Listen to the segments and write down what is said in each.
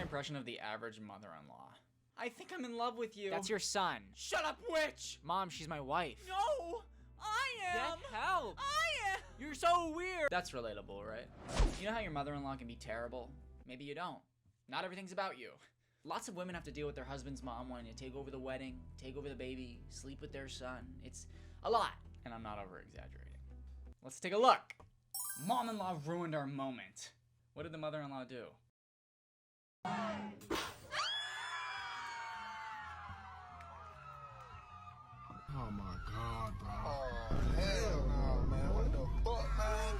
impression of the average mother-in-law. I think I'm in love with you. That's your son. Shut up, witch! Mom, she's my wife. No! I am! Get help! I am! You're so weird! That's relatable, right? You know how your mother-in-law can be terrible? Maybe you don't. Not everything's about you. Lots of women have to deal with their husband's mom wanting to take over the wedding, take over the baby, sleep with their son. It's a lot, and I'm not over-exaggerating. Let's take a look. Mom-in-law ruined our moment. What did the mother-in-law do? Oh my god, bro. Oh, hell no, man. What the fuck, man?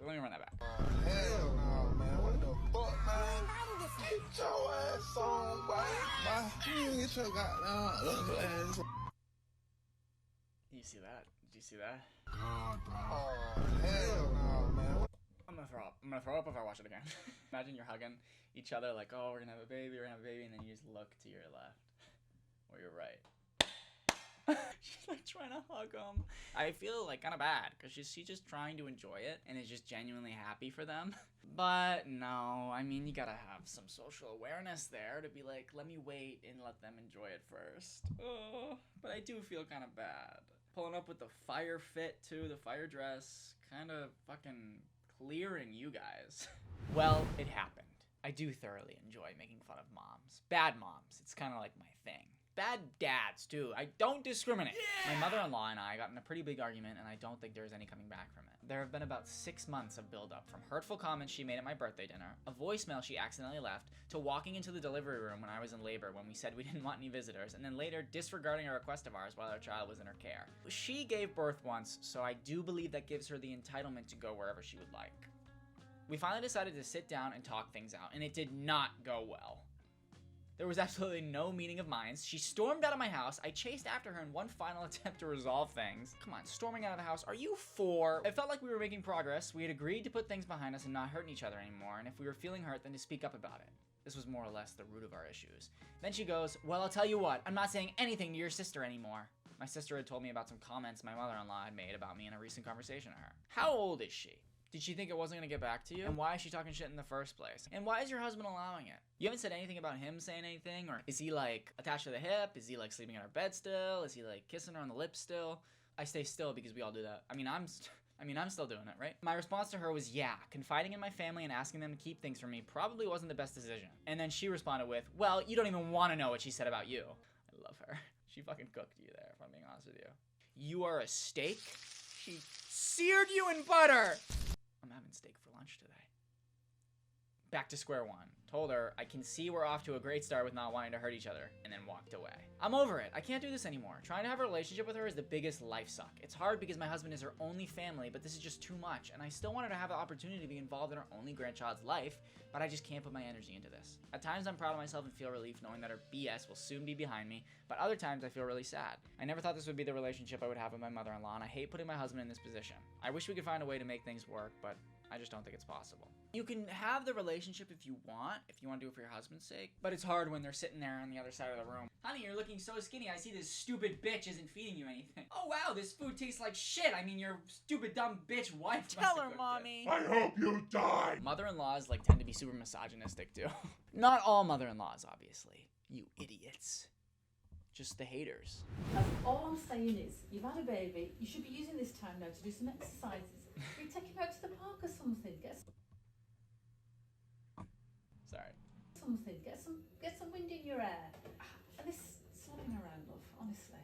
Let me run that back. Oh, hell no, man. What the fuck, man? Get your ass on, boy. Get your goddamn ass on. You see that? Did you see that? God, bro. Oh, hell no, man. I'm gonna throw up. I'm gonna throw up if I watch it again. Imagine you're hugging each other like, oh, we're gonna have a baby, and then you just look to your left. Or your right. She's like trying to hug him. I feel like kind of bad because she's just trying to enjoy it and is just genuinely happy for them. But no, I mean, you gotta have some social awareness there to be like, let me wait and let them enjoy it first. Oh, but I do feel kind of bad. Pulling up with the fire fit too, the fire dress, kind of fucking clearing you guys. Well, it happened. I do thoroughly enjoy making fun of moms. Bad moms. It's kind of like my thing. Bad dads, too. I don't discriminate. Yeah! My mother-in-law and I got in a pretty big argument, and I don't think there's any coming back from it. There have been about 6 months of build-up, from hurtful comments she made at my birthday dinner, a voicemail she accidentally left, to walking into the delivery room when I was in labor when we said we didn't want any visitors, and then later disregarding a request of ours while our child was in her care. She gave birth once, so I do believe that gives her the entitlement to go wherever she would like. We finally decided to sit down and talk things out, and it did not go well. There was absolutely no meeting of minds. She stormed out of my house. I chased after her in one final attempt to resolve things. Come on, storming out of the house. Are you 4? It felt like we were making progress. We had agreed to put things behind us and not hurting each other anymore, and if we were feeling hurt, then to speak up about it. This was more or less the root of our issues. Then she goes, well, I'll tell you what. I'm not saying anything to your sister anymore. My sister had told me about some comments my mother-in-law had made about me in a recent conversation to her. How old is she? Did she think it wasn't gonna get back to you? And why is she talking shit in the first place? And why is your husband allowing it? You haven't said anything about him saying anything? Or is he like attached to the hip? Is he like sleeping in our bed still? Is he like kissing her on the lips still? I stay still because we all do that. I mean, I'm still doing it, right? My response to her was, yeah, confiding in my family and asking them to keep things from me probably wasn't the best decision. And then she responded with, well, you don't even want to know what she said about you. I love her. She fucking cooked you there, if I'm being honest with you. You are a steak? She seared you in butter! I'm having steak for lunch today. Back to square one. Told her, I can see we're off to a great start with not wanting to hurt each other, and then walked away. I'm over it. I can't do this anymore. Trying to have a relationship with her is the biggest life suck. It's hard because my husband is her only family, but this is just too much, and I still want her to have the opportunity to be involved in her only grandchild's life, but I just can't put my energy into this. At times, I'm proud of myself and feel relief knowing that her BS will soon be behind me, but other times I feel really sad. I never thought this would be the relationship I would have with my mother-in-law, and I hate putting my husband in this position. I wish we could find a way to make things work, but I just don't think it's possible. You can have the relationship if you want to do it for your husband's sake, but it's hard when they're sitting there on the other side of the room. Honey, you're looking so skinny, I see this stupid bitch isn't feeding you anything. Oh wow, this food tastes like shit. I mean, your stupid dumb bitch wife Tell her, mommy. I hope you die. Mother-in-laws like tend to be super misogynistic too. Not all mother-in-laws, obviously. You idiots. Just the haters. All I'm saying is, you've had a baby, you should be using this time now to do some exercises. You take him out to the park or something, Sorry. Get some wind in your hair. And this slobbing around, love, honestly,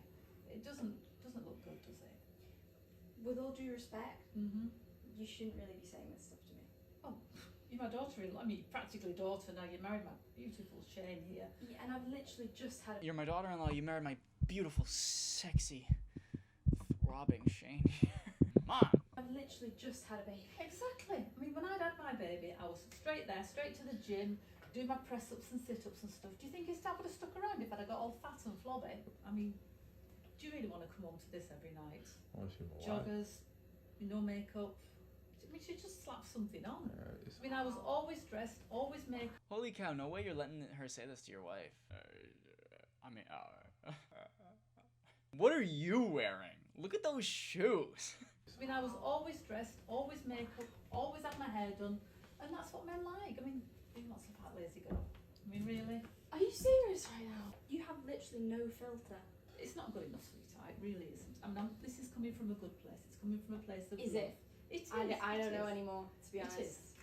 it doesn't look good, does it? With all due respect, you shouldn't really be saying this stuff to me. Oh, you're my daughter-in-law. I mean, practically daughter, now you're married my beautiful Shane here. Yeah, and I've literally just had You're my daughter-in-law, you married my beautiful, sexy, throbbing Shane here. Mom! I've literally just had a baby. Exactly. I mean, when I'd had my baby, I was straight to the gym, doing my press-ups and sit-ups and stuff. Do you think his dad would have stuck around if I'd have got all fat and flabby? I mean, do you really want to come home to this every night? Joggers, no makeup. I mean, she just slap something on. I mean, I was always dressed, always made. Holy cow, no way you're letting her say this to your wife. What are you wearing? Look at those shoes. I mean, I was always dressed, always makeup, always had my hair done, and that's what men like. I mean, you're not so fat lazy girl. I mean, really? Are you serious right now? You have literally no filter. It's not good enough, sweetheart. It really isn't. I mean, this is coming from a good place. It's coming from a place of Is love. it? It is. I don't it know is. anymore, to be It honest. is.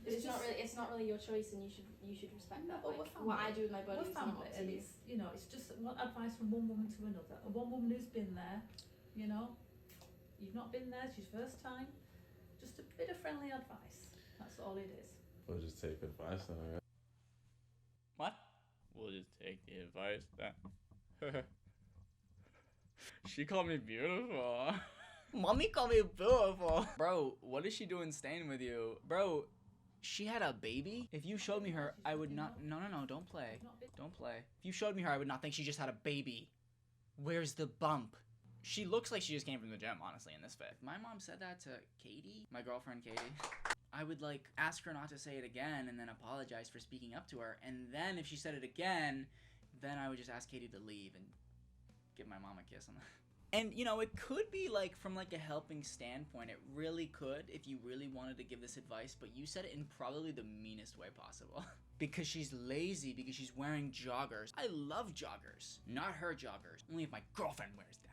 It's not really your choice, and you should respect No, that. but Like, we're what I family. do with my body We're is not family, up to and you. it's, you know, it's just one advice from one woman to another. A one woman who's been there, you know, you've not been there, it's your first time. Just a bit of friendly advice. That's all it is. We'll just take advice on it. What? We'll just take the advice that. She called me beautiful. Mommy called me beautiful. Bro, what is she doing staying with you? Bro, she had a baby? If you showed me her, I would not. No, don't play. Don't play. If you showed me her, I would not think she just had a baby. Where's the bump? She looks like she just came from the gym, honestly, in this fit. My mom said that to Katie, my girlfriend Katie. I would like ask her not to say it again and then apologize for speaking up to her. And then if she said it again, then I would just ask Katie to leave and give my mom a kiss on the... And, you know, it could be, like, from, like, a helping standpoint. It really could if you really wanted to give this advice, but you said it in probably the meanest way possible. Because she's lazy, because she's wearing joggers. I love joggers. Not her joggers. Only if my girlfriend wears them.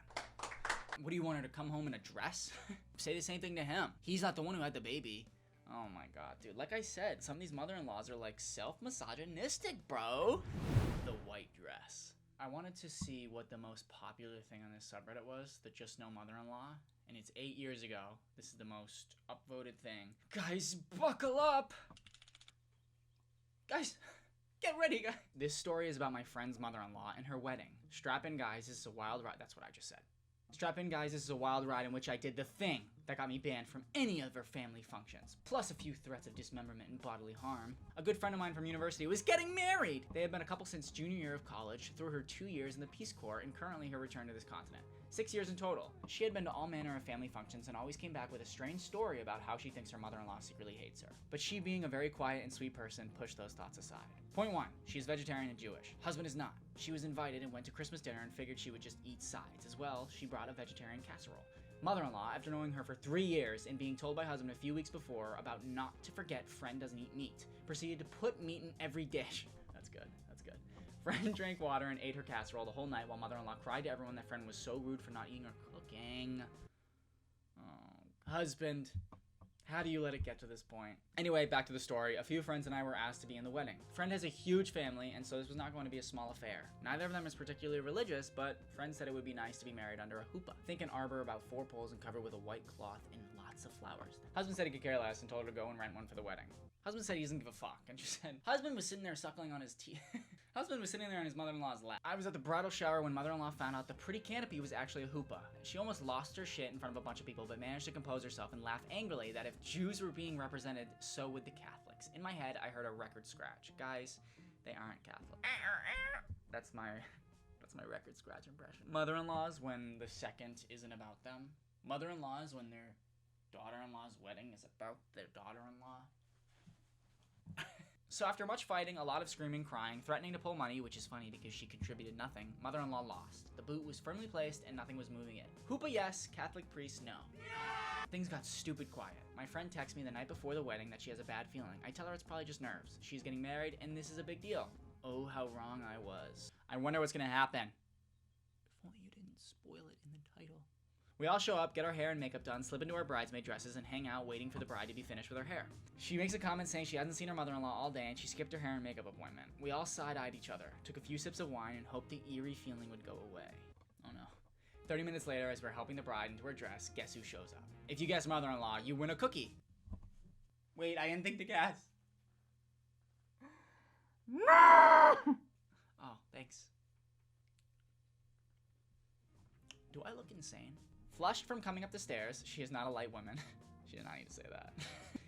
What do you want her to come home in a dress? Say the same thing to him. He's not the one who had the baby. Oh my god, dude. Like I said, some of these mother-in-laws are, like, self-misogynistic, bro. The white dress. I wanted to see what the most popular thing on this subreddit was, the Just No Mother-in-Law, and it's 8 years ago. This is the most upvoted thing. Guys, buckle up! Guys, get ready, guys! This story is about my friend's mother-in-law and her wedding. Strap in, guys, this is a wild ride. That's what I just said. Strap in, guys, this is a wild ride in which I did the thing that got me banned from any other family functions, plus a few threats of dismemberment and bodily harm. A good friend of mine from university was getting married! They had been a couple since junior year of college, through her 2 years in the Peace Corps, and currently her return to this continent. 6 years in total. She had been to all manner of family functions and always came back with a strange story about how she thinks her mother-in-law secretly hates her. But she, being a very quiet and sweet person, pushed those thoughts aside. Point 1. She is vegetarian and Jewish. Husband is not. She was invited and went to Christmas dinner and figured she would just eat sides. As well, she brought a vegetarian casserole. Mother-in-law, after knowing her for 3 years and being told by husband a few weeks before about not to forget friend doesn't eat meat, proceeded to put meat in every dish. That's good. That's good. Friend drank water and ate her casserole the whole night while mother-in-law cried to everyone that friend was so rude for not eating or cooking. Oh, husband. How do you let it get to this point? Anyway, back to the story. A few friends and I were asked to be in the wedding. Friend has a huge family, and so this was not going to be a small affair. Neither of them is particularly religious, but friend said it would be nice to be married under a huppah. Think an arbor about 4 poles and covered with a white cloth and lots of flowers. Husband said he could care less and told her to go and rent one for the wedding. Husband said he doesn't give a fuck, and she said, husband was sitting there suckling on his teeth. Husband was sitting there on his mother-in-law's lap. I was at the bridal shower when mother-in-law found out the pretty canopy was actually a huppah. She almost lost her shit in front of a bunch of people, but managed to compose herself and laugh angrily that if Jews were being represented, so would the Catholics. In my head, I heard a record scratch. Guys, they aren't Catholic. That's my record scratch impression. Mother-in-laws when the second isn't about them. Mother-in-laws when their daughter-in-law's wedding is about their daughter-in-law. So after much fighting, a lot of screaming, crying, threatening to pull money, which is funny because she contributed nothing, mother-in-law lost. The boot was firmly placed and nothing was moving it. Huppah yes, Catholic priest no. Things got stupid quiet. My friend texts me the night before the wedding that she has a bad feeling. I tell her it's probably just nerves. She's getting married and this is a big deal. Oh, how wrong I was. I wonder what's gonna happen. If only you didn't spoil it in the title. We all show up, get our hair and makeup done, slip into our bridesmaid dresses, and hang out waiting for the bride to be finished with her hair. She makes a comment saying she hasn't seen her mother-in-law all day and she skipped her hair and makeup appointment. We all side-eyed each other, took a few sips of wine, and hoped the eerie feeling would go away. Oh no. 30 minutes later, as we're helping the bride into her dress, guess who shows up? If you guess mother-in-law, you win a cookie. Wait, I didn't think to guess. No! Oh, thanks. Do I look insane? Flushed from coming up the stairs, she is not a light woman. She did not need to say that.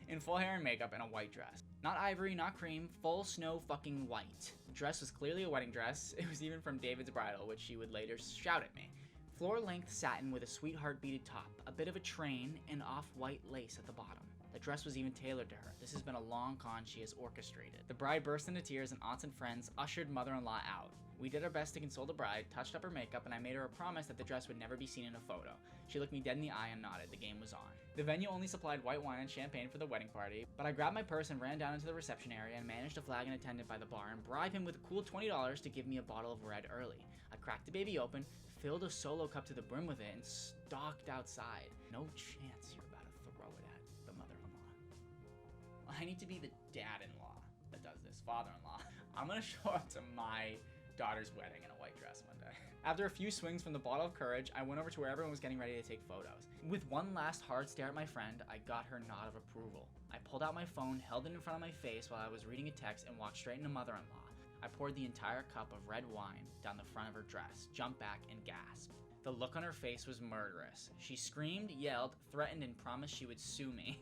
In full hair and makeup and a white dress. Not ivory, not cream, full snow fucking white. The dress was clearly a wedding dress. It was even from David's bridal, which she would later shout at me. Floor-length satin with a sweetheart beaded top, a bit of a train, and off-white lace at the bottom. The dress was even tailored to her. This has been a long con she has orchestrated. The bride burst into tears and aunts and friends ushered mother-in-law out. We did our best to console the bride, touched up her makeup, and I made her a promise that the dress would never be seen in a photo. She looked me dead in the eye and nodded. The game was on. The venue only supplied white wine and champagne for the wedding party, but I grabbed my purse and ran down into the reception area and managed to flag an attendant by the bar and bribe him with a cool $20 to give me a bottle of red early. I cracked the baby open, filled a solo cup to the brim with it, and stalked outside. No chance you're about to throw it at the mother-in-law. I need to be the dad-in-law that does this, father-in-law. I'm gonna show up to my daughter's wedding in a white dress one day. After a few swings from the bottle of courage, I went over to where everyone was getting ready to take photos. With one last hard stare at my friend, I got her nod of approval. I pulled out my phone, held it in front of my face while I was reading a text, and walked straight into mother-in-law. I poured the entire cup of red wine down the front of her dress, jumped back, and gasped. The look on her face was murderous. She screamed, yelled, threatened, and promised she would sue me.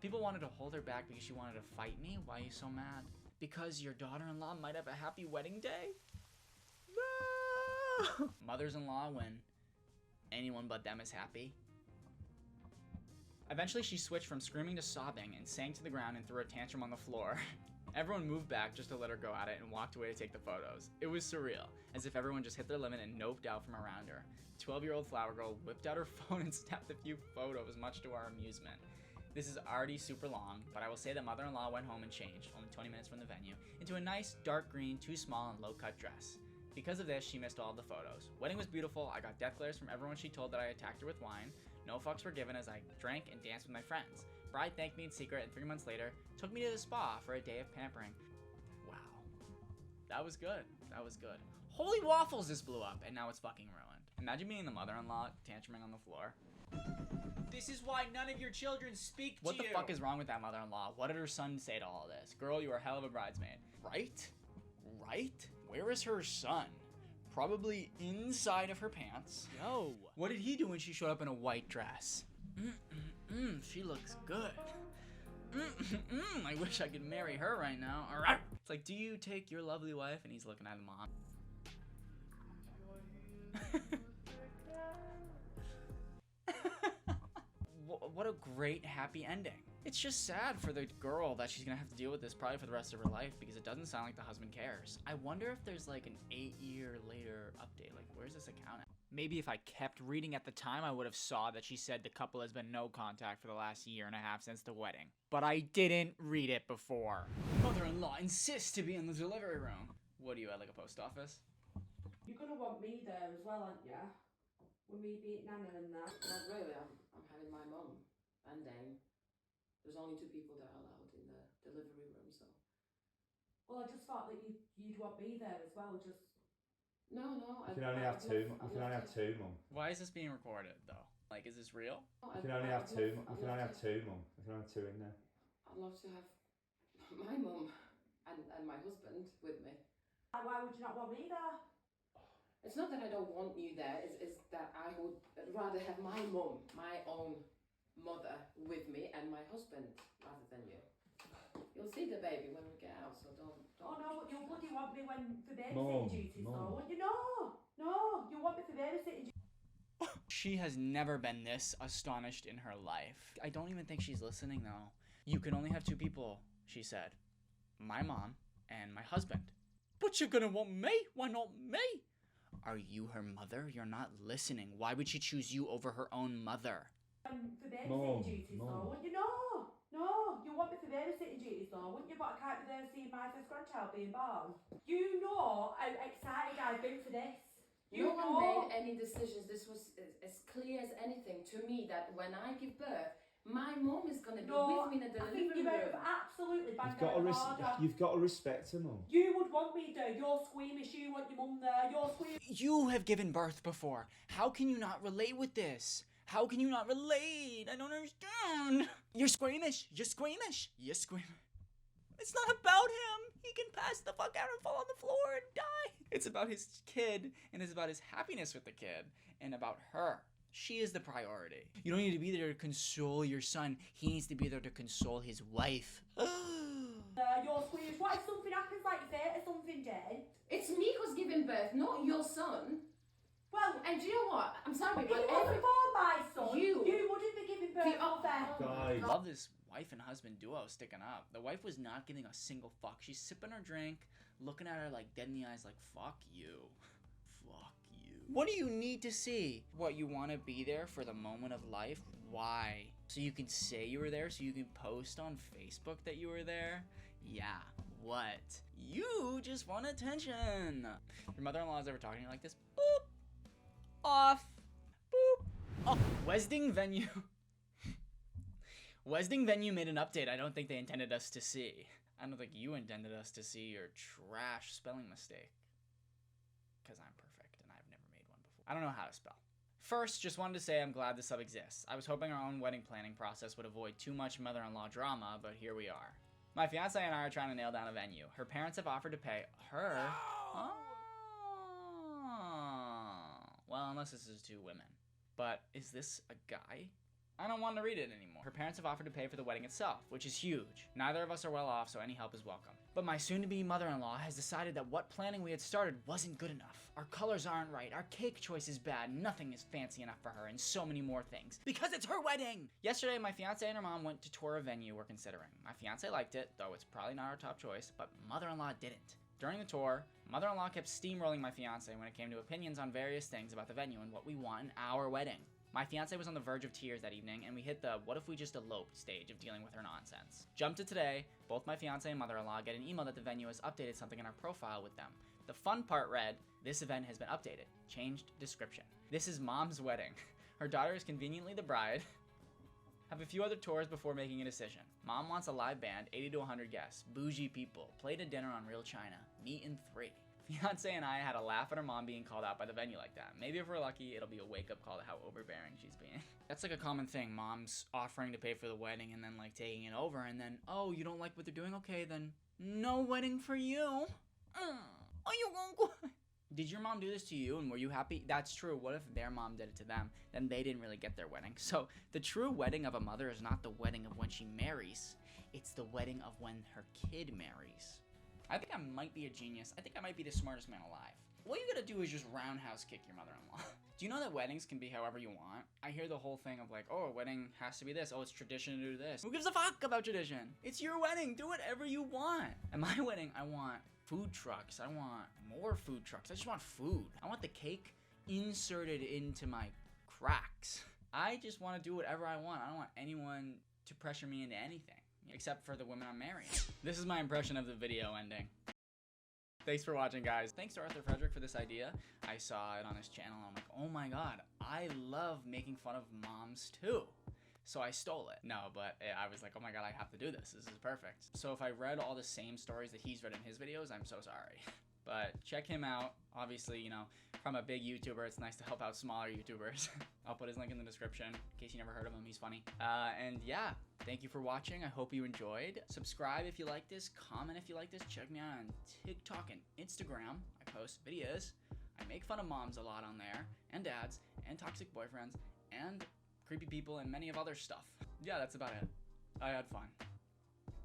People wanted to hold her back because she wanted to fight me. Why are you so mad? Because your daughter-in-law might have a happy wedding day? No! Mothers-in-law when anyone but them is happy. Eventually she switched from screaming to sobbing and sank to the ground and threw a tantrum on the floor. Everyone moved back just to let her go at it and walked away to take the photos. It was surreal, as if everyone just hit their limit and noped out from around her. 12-year-old flower girl whipped out her phone and snapped a few photos, much to our amusement. This is already super long, but I will say that mother-in-law went home and changed, only 20 minutes from the venue, into a nice, dark green, too small and low-cut dress. Because of this, she missed all of the photos. Wedding was beautiful. I got death glares from everyone she told that I attacked her with wine. No fucks were given as I drank and danced with my friends. Bride thanked me in secret and 3 months later, took me to the spa for a day of pampering. Wow. That was good. That was good. Holy waffles, this blew up, and now it's fucking ruined. Imagine being the mother-in-law, tantruming on the floor. This is why none of your children speak to you. What the fuck is wrong with that mother-in-law? What did her son say to all this? Girl, you are a hell of a bridesmaid. Right? Right? Where is her son? Probably inside of her pants. Yo. What did he do when she showed up in a white dress? She looks good. I wish I could marry her right now. It's like, do you take your lovely wife? And he's looking at him mom. What a great happy ending. It's just sad for the girl that she's gonna have to deal with this probably for the rest of her life because it doesn't sound like the husband cares. I wonder if there's like an 8-year later update. Like, where's this account at? Maybe if I kept reading at the time, I would have saw that she said the couple has been no contact for the last 1.5 years since the wedding. But I didn't read it before. Mother-in-law insists to be in the delivery room. What are you at, like a post office? You're gonna want me there as well, aren't you? With me being Nana and that. Not really. I'm having my mum and Dan. There's only 2 people that are allowed in the delivery room, so. Well, I just thought that you'd want me there as well, just. No. You can only have two. You can only have 2, Mum. Why is this being recorded, though? Like, is this real? You can only have 2. You can only have 2, Mum. You can only have 2 in there. I'd love to have my mum and my husband with me. Why would you not want me there? It's not that I don't want you there, it's that I would rather have my mum, my own mother, with me and my husband rather than you. You'll see the baby when we get out, so don't. Oh no, but you'll bloody want me when for babysitting Mum, duties, Mum. though, wouldn't you? No, you want me for babysitting duties. She has never been this astonished in her life. I don't even think she's listening, though. You can only have 2 people, she said. My mom and my husband. But you're gonna want me? Why not me? Are you her mother? You're not listening. Why would she choose you over her own mother? For babysitting Mum, duties, Mum. though, wouldn't you? No, you want me for babysitting duties, though, wouldn't you? But I can't be there seeing my first grandchild being born. You know how excited I've been for this. No one made any decisions. This was as clear as anything to me that when I give birth, my mom is going to be with me in the I think delivery you room. have absolutely banged You've got, out to of order. you've got to respect her, Mum. You would want me there. You're squeamish. You want your mum there. You're squeamish. You have given birth before. How can you not relate with this? How can you not relate? I don't understand. You're squeamish. You're squeamish. You're squeamish. It's not about him. He can pass the fuck out and fall on the floor and die. It's about his kid, and it's about his happiness with the kid, and about her. She is the priority. You don't need to be there to console your son. He needs to be there to console his wife. You're squeamish. What if something happens, like you say, or something, Jen? It's me who's giving birth, not your son. Well, And do you know what? I'm sorry, it but wasn't for my son. You- wouldn't be giving birth oh, there. Guys. I love this wife and husband duo sticking up. The wife was not giving a single fuck. She's sipping her drink, looking at her like dead in the eyes like, fuck you. Fuck you. What do you need to see? What, you want to be there for the moment of life? Why? So you can say you were there, so you can post on Facebook that you were there? Yeah, what? You just want attention. Your mother-in-law is ever talking to you like this? Boop. Off. Boop. Oh, Wedding venue. Wedding venue made an update I don't think they intended us to see. I don't think you intended us to see your trash spelling mistake. Because I'm perfect and I've never made one before. I don't know how to spell. First, just wanted to say I'm glad the sub exists. I was hoping our own wedding planning process would avoid too much mother-in-law drama, but here we are. My fiance and I are trying to nail down a venue. Her parents have offered to pay her... Oh. Well, unless this is two women. But is this a guy? I don't want to read it anymore. Her parents have offered to pay for the wedding itself, which is huge. Neither of us are well off, so any help is welcome. But my soon-to-be mother-in-law has decided that what planning we had started wasn't good enough. Our colors aren't right, our cake choice is bad, nothing is fancy enough for her, and so many more things. Because it's her wedding! Yesterday, my fiance and her mom went to tour a venue we're considering. My fiance liked it, though it's probably not our top choice, but mother-in-law didn't. During the tour, mother-in-law kept steamrolling my fiance when it came to opinions on various things about the venue and what we want in our wedding. My fiance was on the verge of tears that evening, and we hit the what if we just eloped stage of dealing with her nonsense. Jump to today, both my fiance and mother-in-law get an email that the venue has updated something in our profile with them. The fun part read, this event has been updated. Changed description. This is mom's wedding. Her daughter is conveniently the bride. Have a few other tours before making a decision. Mom wants a live band, 80 to 100 guests, bougie people, plate a dinner on real china, meet in 3. Fiance and I had a laugh at her mom being called out by the venue like that. Maybe if we're lucky, it'll be a wake-up call to how overbearing she's being. That's like a common thing. Moms offering to pay for the wedding and then like taking it over and then, oh, you don't like what they're doing? Okay, then no wedding for you. Oh, you gonna go? Did your mom do this to you and were you happy? That's true. What if their mom did it to them? Then they didn't really get their wedding. So the true wedding of a mother is not the wedding of when she marries. It's the wedding of when her kid marries. I think I might be a genius. I think I might be the smartest man alive. What you gotta do is just roundhouse kick your mother-in-law. Do you know that weddings can be however you want? I hear the whole thing of like, oh, a wedding has to be this. Oh, it's tradition to do this. Who gives a fuck about tradition? It's your wedding. Do whatever you want. At my wedding, I want food trucks. I want more food trucks. I just want food. I want the cake inserted into my cracks. I just want to do whatever I want. I don't want anyone to pressure me into anything. Except for the women I'm marrying. This is my impression of the video ending. Thanks for watching, guys. Thanks to Arthur Frederick for this idea. I saw it on his channel. I'm like, oh my god, I love making fun of moms too. So I stole it. No, but I was like, oh my god, I have to do this. This is perfect. So if I read all the same stories that he's read in his videos, I'm so sorry. But check him out. Obviously, you know, from a big YouTuber, it's nice to help out smaller YouTubers. I'll put his link in the description in case you never heard of him. He's funny. And yeah, thank you for watching. I hope you enjoyed. Subscribe if you like this. Comment if you like this. Check me out on TikTok and Instagram. I post videos. I make fun of moms a lot on there, and dads, and toxic boyfriends, and creepy people, and many of other stuff. Yeah, that's about it. I had fun.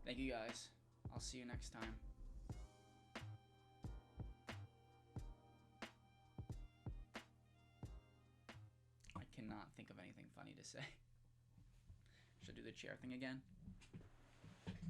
Thank you guys. I'll see you next time. I cannot think of anything funny to say. Should I do the chair thing again?